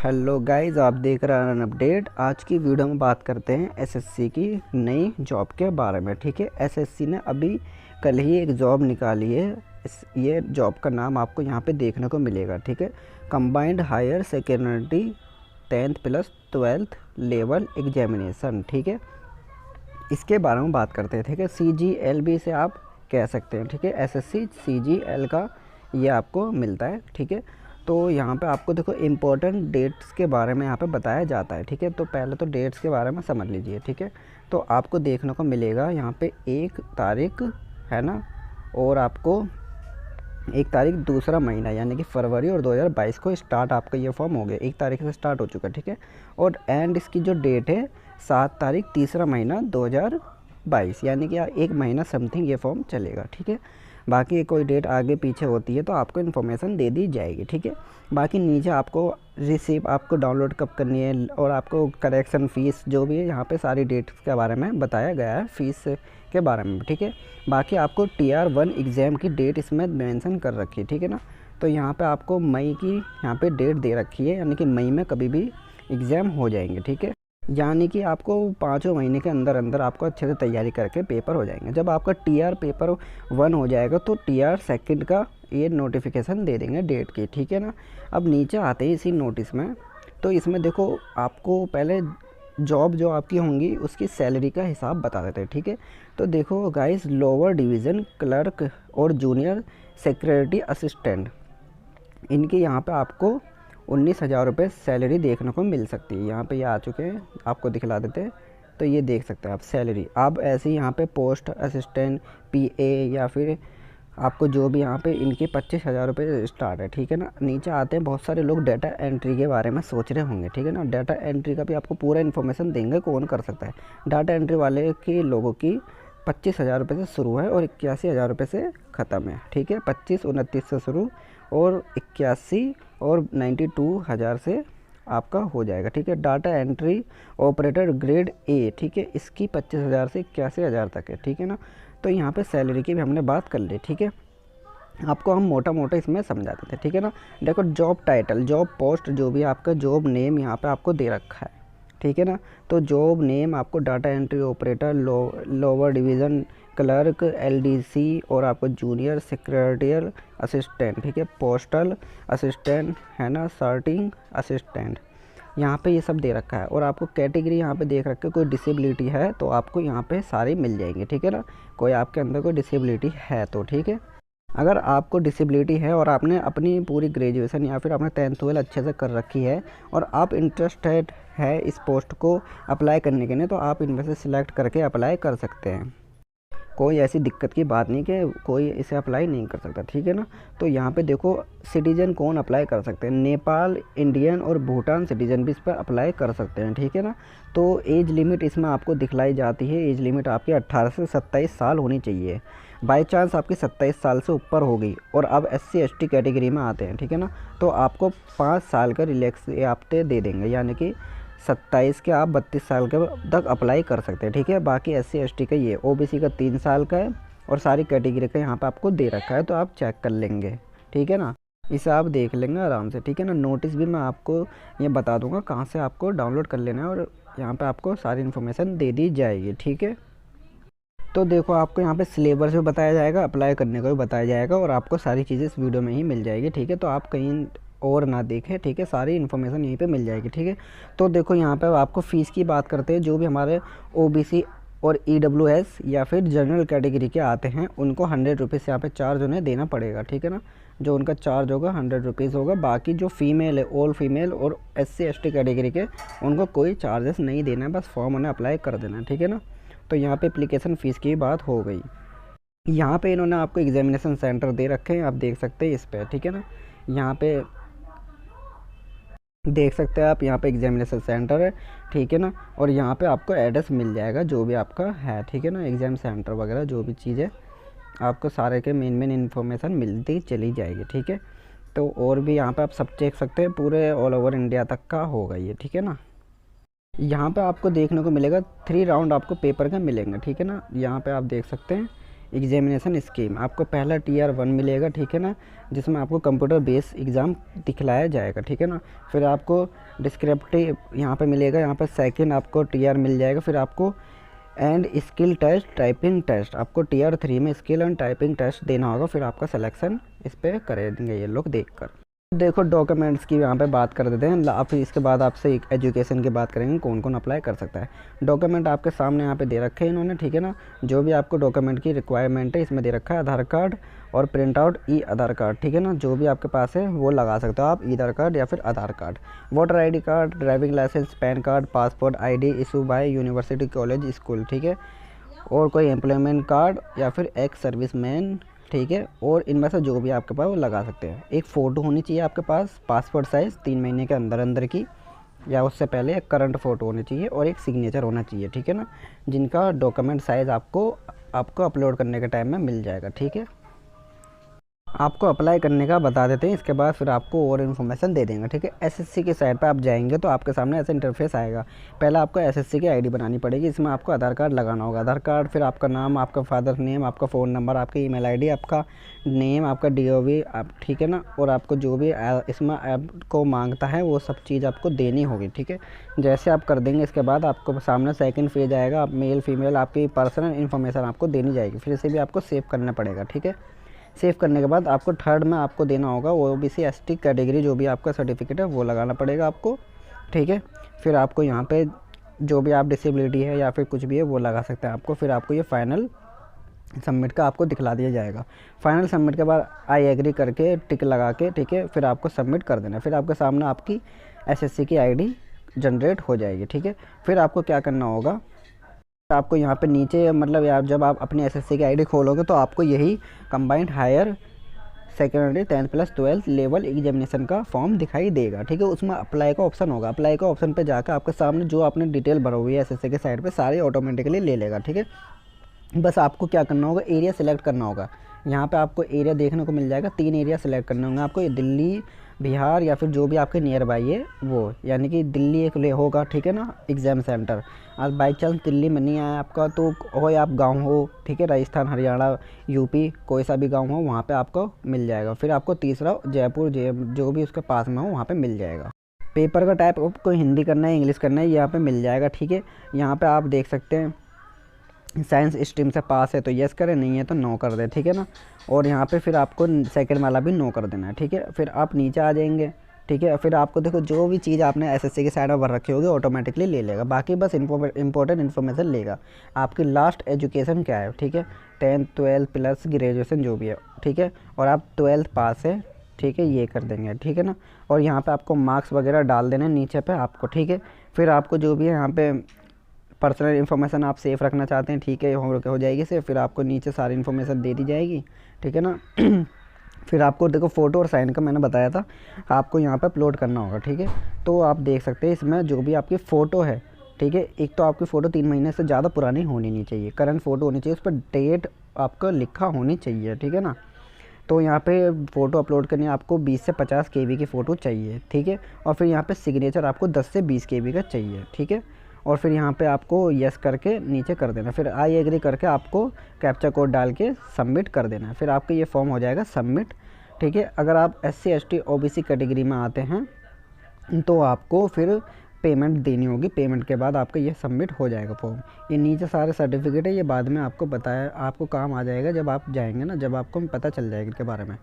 Hello guys, आप देख रहे हैं अपडेट। आज की वीडियो में बात करते हैं एसएससी की नई जॉब के बारे में। ठीक है, एसएससी ने अभी कल ही एक जॉब निकाली है। ये जॉब का नाम आपको यहाँ पे देखने को मिलेगा। ठीक है, combined higher secondary 10th plus 12th level examination. ठीक है, इसके बारे में बात करते हैं। ठीक है, CGL से आप कह सकते हैं। ठीक है, एसएससी CGL का ये आपको मिलता है। ठीक है, तो यहाँ पे आपको देखो इम्पोर्टेंट डेट्स के बारे में यहाँ पे बताया जाता है। ठीक है, तो पहले तो डेट्स के बारे में समझ लीजिए। ठीक है, तो आपको देखने को मिलेगा यहाँ पे 1 तारीख है ना, और आपको 1 तारीख दूसरा महीना यानी कि फरवरी और 2022 को स्टार्ट आपका ये फॉर्म हो गया। 1 तारीख से स्टार्ट हो चुका है। ठीक है, और एंड इसकी जो डेट है 7 तारीख तीसरा महीना 2022 यानी कि 1 महीना समथिंग ये फॉर्म चलेगा। ठीक है, बाकी कोई डेट आगे पीछे होती है तो आपको इन्फॉर्मेशन दे दी जाएगी। ठीक है, बाकी नीचे आपको रिसीप आपको डाउनलोड कब करनी है और आपको करेक्शन फ़ीस जो भी है यहाँ पे सारी डेट्स के बारे में बताया गया है, फ़ीस के बारे में। ठीक है, बाकी आपको TR1 एग्ज़ाम की डेट इसमें मेंशन कर रखी है। ठीक है ना, तो यहाँ पे आपको मई की यहाँ पे डेट दे रखी है, यानी कि मई में कभी भी एग्ज़ाम हो जाएंगे। ठीक है, यानी कि आपको 5 महीने के अंदर अंदर आपको अच्छे से तैयारी करके पेपर हो जाएंगे। जब आपका TR पेपर 1 हो जाएगा तो TR सेकंड का ये नोटिफिकेशन दे देंगे डेट की। ठीक है ना, अब नीचे आते ही इसी नोटिस में, तो इसमें देखो आपको पहले जॉब जो आपकी होंगी उसकी सैलरी का हिसाब बता देते हैं। ठीक है, तो देखो गाइस, लोअर डिवीज़न क्लर्क और जूनियर सेक्रेटरी असिस्टेंट, इनके यहाँ पे आपको 19,000 रुपये सैलरी देखने को मिल सकती है। यहाँ पे ये आ चुके हैं, आपको दिखला देते हैं। तो ये देख सकते हैं आप सैलरी। आप ऐसे ही यहाँ पे पोस्ट असिस्टेंट PA या फिर आपको जो भी यहाँ पे इनके 25,000 रुपये स्टार्ट है। ठीक है ना, नीचे आते हैं बहुत सारे लोग डाटा एंट्री के बारे में सोच रहे होंगे। ठीक है ना, डाटा एंट्री का भी आपको पूरा इन्फॉर्मेशन देंगे कौन कर सकता है। डाटा एंट्री वाले के लोगों की 25,000 रुपये से शुरू है और 81,000 रुपये से ख़त्म है। ठीक है, 25-29 से शुरू और 81 और 92,000 से आपका हो जाएगा। ठीक है, data entry operator grade A, ठीक है, इसकी 25,000 से 81,000 तक है। ठीक है ना, तो यहाँ पे सैलरी की भी हमने बात कर ली। ठीक है, आपको हम मोटा मोटा इसमें समझा देते हैं। ठीक है ना, देखो जॉब टाइटल, जॉब पोस्ट, जो भी आपका जॉब नेम यहाँ पे आपको दे रखा है। ठीक है ना, तो जॉब नेम आपको data entry operator, lower division clerk LDC और आपको जूनियर सेक्रेटरियल असिस्टेंट। ठीक है, पोस्टल असिस्टेंट है ना, सर्टिंग असिस्टेंट, यहाँ पे ये सब दे रखा है। और आपको कैटेगरी यहाँ पे देख रखे, कोई डिसेबिलिटी है तो आपको यहाँ पे सारी मिल जाएंगी। ठीक है ना, कोई आपके अंदर कोई डिसेबिलिटी है तो। ठीक है, अगर आपको डिसेबिलिटी है और आपने अपनी पूरी ग्रेजुएशन या फिर आपने 10th 12 अच्छे से कर रखी है और आप इंटरेस्टेड है इस पोस्ट को अप्लाई करने के लिए, तो आप इनमें से सिलेक्ट करके अप्लाई कर सकते हैं। कोई ऐसी दिक्कत की बात नहीं कि कोई इसे अप्लाई नहीं कर सकता। ठीक है ना, तो यहाँ पे देखो सिटीजन कौन अप्लाई कर सकते हैं, नेपाल, इंडियन और भूटान सिटीजन भी इस पर अप्लाई कर सकते हैं। ठीक है ना, तो एज लिमिट इसमें आपको दिखलाई जाती है। एज लिमिट आपकी 18 से 27 साल होनी चाहिए। बाई चांस आपकी 27 साल से ऊपर हो गई और अब SC ST कैटेगरी में आते हैं, ठीक है ना, तो आपको 5 साल का रिलैक्स हफ्ते दे देंगे, यानी कि 27 के आप 32 साल के तक अप्लाई कर सकते हैं। ठीक है, बाकी SC ST का ये OBC का 3 साल का है और सारी कैटेगरी का यहाँ पे आपको दे रखा है, तो आप चेक कर लेंगे। ठीक है ना, इसे आप देख लेंगे आराम से। ठीक है ना, नोटिस भी मैं आपको ये बता दूंगा कहाँ से आपको डाउनलोड कर लेना है और यहाँ पे आपको सारी इन्फॉर्मेशन दे दी जाएगी। ठीक है, तो देखो आपको यहाँ पे सिलेबस भी बताया जाएगा, अप्लाई करने का भी बताया जाएगा और आपको सारी चीज़ें इस वीडियो में ही मिल जाएगी। ठीक है, तो आप कहीं और ना देखें। ठीक है, सारी इन्फॉर्मेशन यहीं पे मिल जाएगी। ठीक है, तो देखो यहाँ पे आपको फ़ीस की बात करते हैं। जो भी हमारे OBC और EWS या फिर जनरल कैटेगरी के आते हैं उनको 100 रुपीज़ यहाँ पे चार्ज उन्हें देना पड़ेगा। ठीक है ना, जो उनका चार्ज होगा 100 रुपीज़ होगा। बाकी जो फीमेल है, ऑल फीमेल और SC ST कैटेगरी के, उनको कोई चार्जेस नहीं देना है, बस फॉर्म उन्हें अप्लाई कर देना है। ठीक है ना, तो यहाँ पे एप्लीकेशन फ़ीस की बात हो गई। यहाँ पे इन्होंने आपको एग्जामिनेशन सेंटर दे रखे हैं, आप देख सकते हैं इस पर। ठीक है ना, यहाँ पे देख सकते हैं आप, यहाँ पे एग्जामिनेशन सेंटर है। ठीक है ना, और यहाँ पे आपको एड्रेस मिल जाएगा जो भी आपका है। ठीक है ना, एग्ज़ाम सेंटर वगैरह जो भी चीज़ है आपको सारे के मेन इन्फॉर्मेशन मिलती चली जाएगी। ठीक है, तो और भी यहाँ पे आप सब देख सकते हैं, पूरे ऑल ओवर इंडिया तक का होगा ये। ठीक है ना, यहाँ पे आपको देखने को मिलेगा 3 राउंड आपको पेपर के मिलेंगे। ठीक है ना, यहाँ पे आप देख सकते हैं एग्जामिनेशन स्कीम, आपको पहला Tier 1 मिलेगा, ठीक है ना, जिसमें आपको कंप्यूटर बेस एग्ज़ाम दिखलाया जाएगा, ठीक है ना। फिर आपको डिस्क्रिप्टिव यहाँ पे मिलेगा, यहाँ पर सेकंड आपको Tier मिल जाएगा। फिर आपको and skill test, typing test, आपको Tier 3 में स्किल एंड टाइपिंग टेस्ट देना होगा। फिर आपका सिलेक्शन इस पर करेंगे ये लोग देखकर। देखो डॉक्यूमेंट्स की यहाँ पे बात कर देते हैं, फिर इसके बाद आपसे एक एजुकेशन की बात करेंगे, कौन कौन अप्लाई कर सकता है। डॉक्यूमेंट आपके सामने यहाँ पे दे रखे हैं इन्होंने, ठीक है ना। जो भी आपको डॉक्यूमेंट की रिक्वायरमेंट है इसमें दे रखा है, आधार कार्ड और प्रिंट आउट ई आधार कार्ड, ठीक है ना। जो भी आपके पास है वो लगा सकते हो आप, ई आधार कार्ड या फिर Aadhaar card, voter ID card, driving licence, PAN card, passport ID issue by university, college, school, ठीक है, और कोई एम्प्लॉयमेंट कार्ड या फिर एक्स सर्विसमैन, ठीक है। और इनमें से जो भी आपके पास वो लगा सकते हैं। एक फ़ोटो होनी चाहिए आपके पास पासपोर्ट साइज़ 3 महीने के अंदर अंदर की, या उससे पहले एक करंट फ़ोटो होनी चाहिए और एक सिग्नेचर होना चाहिए, ठीक है ना, जिनका डॉक्यूमेंट साइज़ आपको अपलोड करने के टाइम में मिल जाएगा, ठीक है। आपको अप्लाई करने का बता देते हैं, इसके बाद फिर आपको और इन्फॉर्मेशन दे देंगे, ठीक है। SSC की साइट पर आप जाएंगे तो आपके सामने ऐसा इंटरफेस आएगा। पहले आपको SSC की ID बनानी पड़ेगी, इसमें आपको आधार कार्ड लगाना होगा, आधार कार्ड, फिर आपका नाम, आपका फादर नेम, आपका फ़ोन नंबर, आपकी email ID, आपका नेम, आपका DOB, आप, ठीक है ना, और आपको जो भी इसमें आपको मांगता है वो सब चीज़ आपको देनी होगी, ठीक है। जैसे आप कर देंगे इसके बाद आपको सामने सेकंड पेज आएगा, आप मेल फीमेल आपकी पर्सनल इन्फॉर्मेशन आपको देनी जाएगी, फिर इसे भी आपको सेव करना पड़ेगा, ठीक है। सेव करने के बाद आपको थर्ड में आपको देना होगा OBC ST कैटेगरी, जो भी आपका सर्टिफिकेट है वो लगाना पड़ेगा आपको, ठीक है। फिर आपको यहाँ पे जो भी आप डिसेबिलिटी है या फिर कुछ भी है वो लगा सकते हैं आपको। फिर आपको ये फाइनल सबमिट का आपको दिखला दिया जाएगा। फाइनल सबमिट के बाद आई एग्री करके टिक लगा के, ठीक है, फिर आपको सबमिट कर देना। फिर आपके सामने आपकी SSC की ID जनरेट हो जाएगी, ठीक है। फिर आपको क्या करना होगा, आपको यहाँ पे नीचे मतलब यार जब आप अपनी SSC की ID खोलोगे तो आपको यही combined higher secondary 10+12 level examination का फॉर्म दिखाई देगा, ठीक है। उसमें अप्लाई का ऑप्शन होगा, अप्लाई का ऑप्शन पे जाकर आपके सामने जो आपने डिटेल भरी हुई है SSC के साइड पे सारी ऑटोमेटिकली ले लेगा, ठीक है। बस आपको क्या करना होगा, एरिया सेलेक्ट करना होगा। यहाँ पे आपको एरिया देखने को मिल जाएगा, 3 एरिया सेलेक्ट करने होंगे आपको, दिल्ली, बिहार या फिर जो भी आपके नियर बाई है वो, यानी कि दिल्ली एक ले होगा, ठीक है ना, एग्ज़ाम सेंटर। आज बाई चांस दिल्ली में नहीं आया आपका तो हो या आप गांव हो, ठीक है, राजस्थान, हरियाणा, UP कोई सा भी गांव हो वहाँ पे आपको मिल जाएगा। फिर आपको तीसरा जयपुर जो भी उसके पास में हो वहाँ पे मिल जाएगा। पेपर का टाइप आपको हिंदी करना है, इंग्लिश करना है, यहाँ पे मिल जाएगा, ठीक है। यहाँ पे आप देख सकते हैं साइंस स्ट्रीम से पास है तो यस करें, नहीं है तो नो कर दे, ठीक है ना। और यहाँ पे फिर आपको सेकंड वाला भी नो कर देना है, ठीक है। फिर आप नीचे आ जाएंगे, ठीक है। फिर आपको देखो जो भी चीज़ आपने SSC की साइड में भर रखी होगी ऑटोमेटिकली ले लेगा, बाकी बस इंपॉर्टेंट इन्फॉर्मेशन लेगा। आपकी लास्ट एजुकेशन क्या है, ठीक है, 10th 12th प्लस ग्रेजुएशन जो भी है, ठीक है, और आप 12th पास है, ठीक है, ये कर देंगे, ठीक है ना। और यहाँ पे आपको मार्क्स वगैरह डाल देने नीचे पे आपको, ठीक है। फिर आपको जो भी है यहाँ पे पर्सनल इन्फॉर्मेशन आप सेफ रखना चाहते हैं, ठीक है, हो जाएगी सेफ। फिर आपको नीचे सारी इन्फॉर्मेशन दे दी जाएगी, ठीक है ना। फिर आपको देखो फ़ोटो और साइन का मैंने बताया था, आपको यहाँ पे अपलोड करना होगा, ठीक है। तो आप देख सकते हैं इसमें जो भी आपकी फ़ोटो है, ठीक है, एक तो आपकी फ़ोटो 3 महीने से ज़्यादा पुरानी होनी नहीं चाहिए, करंट फ़ोटो होनी चाहिए, उस पर डेट आपका लिखा होनी चाहिए, ठीक है ना। तो यहाँ पे फ़ोटो अपलोड करनी आपको 20 से 50 KB की फ़ोटो चाहिए, ठीक है। और फिर यहाँ पे सिग्नेचर आपको 10 से 20 KB का चाहिए, ठीक है। और फिर यहाँ पे आपको यस करके नीचे कर देना, फिर आई एग्री करके आपको कैप्चा कोड डाल के सबमिट कर देना। फिर आपका ये फॉर्म हो जाएगा सबमिट, ठीक है। अगर आप SC ST OBC कैटेगरी में आते हैं तो आपको फिर पेमेंट देनी होगी, पेमेंट के बाद आपका ये सबमिट हो जाएगा फॉर्म। ये नीचे सारे सर्टिफिकेट है, ये बाद में आपको बताया, आपको काम आ जाएगा जब आप जाएंगे ना, जब आपको पता चल जाएगा इनके बारे में।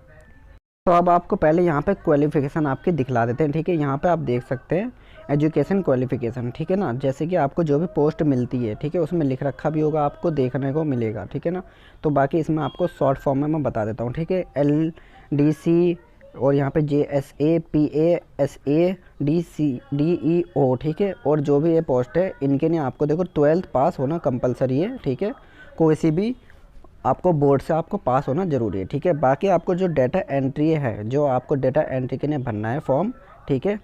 तो अब आपको पहले यहाँ पे क्वालिफ़िकेशन आपकी दिखला देते हैं, ठीक है। यहाँ पे आप देख सकते हैं एजुकेशन क्वालिफ़िकेशन, ठीक है ना। जैसे कि आपको जो भी पोस्ट मिलती है, ठीक है, उसमें लिख रखा भी होगा, आपको देखने को मिलेगा, ठीक है ना। तो बाकी इसमें आपको शॉर्ट फॉर्म में मैं बता देता हूँ, ठीक है। LDC और यहाँ पे JSA PA SA DEO, ठीक है। और जो भी ये पोस्ट है इनके लिए आपको देखो 12th पास होना कंपलसरी है, ठीक है। कोई सी भी आपको बोर्ड से आपको पास होना ज़रूरी है, ठीक है। बाकी आपको जो डेटा एंट्री है, जो आपको डेटा एंट्री के लिए भरना है फॉर्म, ठीक है।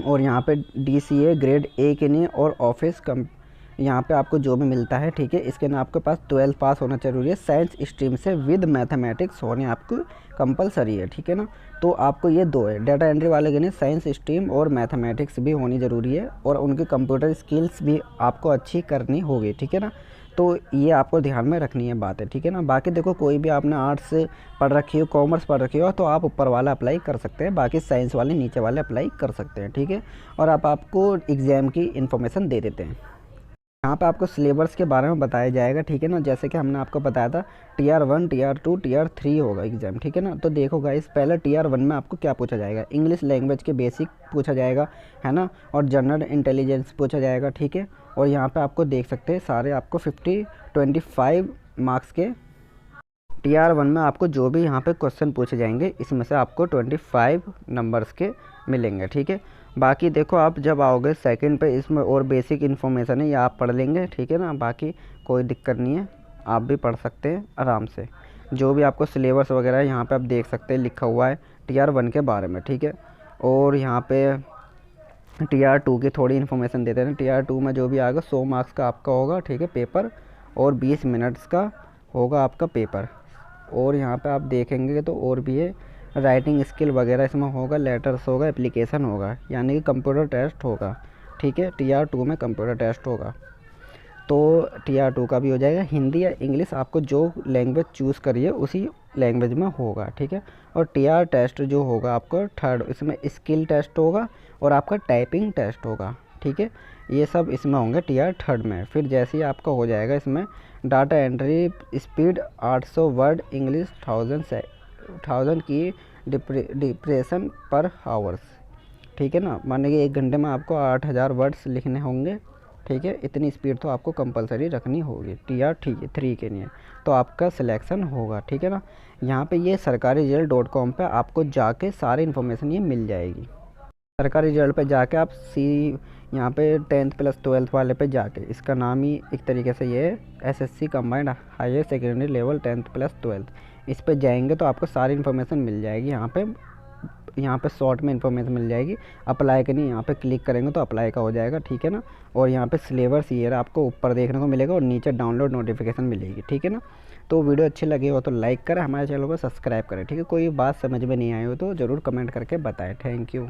और यहाँ पे DCA ग्रेड A के लिए और ऑफिस यहाँ पे आपको जो भी मिलता है, ठीक है, इसके लिए आपके पास 12th पास होना जरूरी है। साइंस स्ट्रीम से विद मैथमेटिक्स होने आपको कंपलसरी है, ठीक है ना। तो आपको ये दो है, डेटा एंट्री वाले के लिए साइंस स्ट्रीम और मैथमेटिक्स भी होनी ज़रूरी है, और उनकी कंप्यूटर स्किल्स भी आपको अच्छी करनी होगी, ठीक है ना। तो ये आपको ध्यान में रखनी है बातें, ठीक है ना। बाकी देखो कोई भी आपने आर्ट्स पढ़ रखी हो, कॉमर्स पढ़ रखी हो, तो आप ऊपर वाला अप्लाई कर सकते हैं, बाकी साइंस वाले नीचे वाले अप्लाई कर सकते हैं, ठीक है। और आप आपको एग्ज़ाम की इन्फॉर्मेशन दे देते हैं। यहाँ पे आपको सिलेबस के बारे में बताया जाएगा, ठीक है ना। जैसे कि हमने आपको बताया था टीआर 1, टीआर 2, टीआर 3 होगा एग्ज़ाम, ठीक है ना। तो देखो गाइस, पहले टीआर 1 में आपको क्या पूछा जाएगा, इंग्लिश लैंग्वेज के बेसिक पूछा जाएगा, है ना, और जनरल इंटेलिजेंस पूछा जाएगा, ठीक है। और यहाँ पे आपको देख सकते हैं सारे आपको 25 मार्क्स के टीआर 1 में आपको जो भी यहाँ पे क्वेश्चन पूछे जाएंगे, इसमें से आपको 25 नंबर्स के मिलेंगे, ठीक है। बाकी देखो आप जब आओगे सेकंड पे, इसमें और बेसिक इन्फॉर्मेशन है, ये आप पढ़ लेंगे, ठीक है ना। बाकी कोई दिक्कत नहीं है, आप भी पढ़ सकते हैं आराम से। जो भी आपको सिलेबस वगैरह है यहाँ पे आप देख सकते हैं, लिखा हुआ है टीआर 1 के बारे में, ठीक है। और यहाँ पे टीआर 2 की थोड़ी इन्फॉर्मेशन देते हैं। टीआर 2 में जो भी आएगा 100 मार्क्स का आपका होगा, ठीक है, पेपर, और 20 मिनट्स का होगा आपका पेपर। और यहाँ पे आप देखेंगे तो और भी है, राइटिंग स्किल वगैरह इसमें होगा, लेटर्स होगा, एप्लीकेशन होगा, यानी कि कंप्यूटर टेस्ट होगा, ठीक है। टीआर 2 में कंप्यूटर टेस्ट होगा, तो टीआर 2 का भी हो जाएगा। हिंदी या इंग्लिश आपको जो लैंग्वेज चूज़ करिए उसी लैंग्वेज में होगा, ठीक है। और टीआर टेस्ट जो होगा आपको थर्ड, इसमें स्किल टेस्ट होगा और आपका टाइपिंग टेस्ट होगा, ठीक है। ये सब इसमें होंगे टीआर 3 में। फिर जैसे ही आपका हो जाएगा इसमें data entry speed 800 word English, 1000 की डिप्रेशन पर आवर्स, ठीक है ना। माने कि 1 घंटे में आपको 8000 वर्ड्स लिखने होंगे, ठीक है। इतनी स्पीड तो आपको कंपलसरी रखनी होगी टीआर 3 के लिए, तो आपका सिलेक्शन होगा, ठीक है ना। यहाँ पे ये sarkariresult.com पे आपको जाके सारी इन्फॉर्मेशन ये मिल जाएगी। सरकारी रिजल्ट पे जाके आप यहाँ पे 10th प्लस 12th वाले पे जाके, इसका नाम ही एक तरीके से ये है SSC combined higher secondary level 10th plus 12th। इस पे जाएंगे तो आपको सारी इन्फॉर्मेशन मिल जाएगी। यहाँ पे शॉर्ट में इन्फॉर्मेशन मिल जाएगी। अप्लाई करनी, यहाँ पे क्लिक करेंगे तो अप्लाई का हो जाएगा, ठीक है ना। और यहाँ पे सिलेबस ये आपको ऊपर देखने को मिलेगा और नीचे डाउनलोड नोटिफिकेशन मिलेगी, ठीक है ना। तो वीडियो अच्छी लगी हो तो लाइक करें, हमारे चैनल को सब्सक्राइब करें, ठीक है। कोई बात समझ में नहीं आई हो तो ज़रूर कमेंट करके बताएं। Thank you.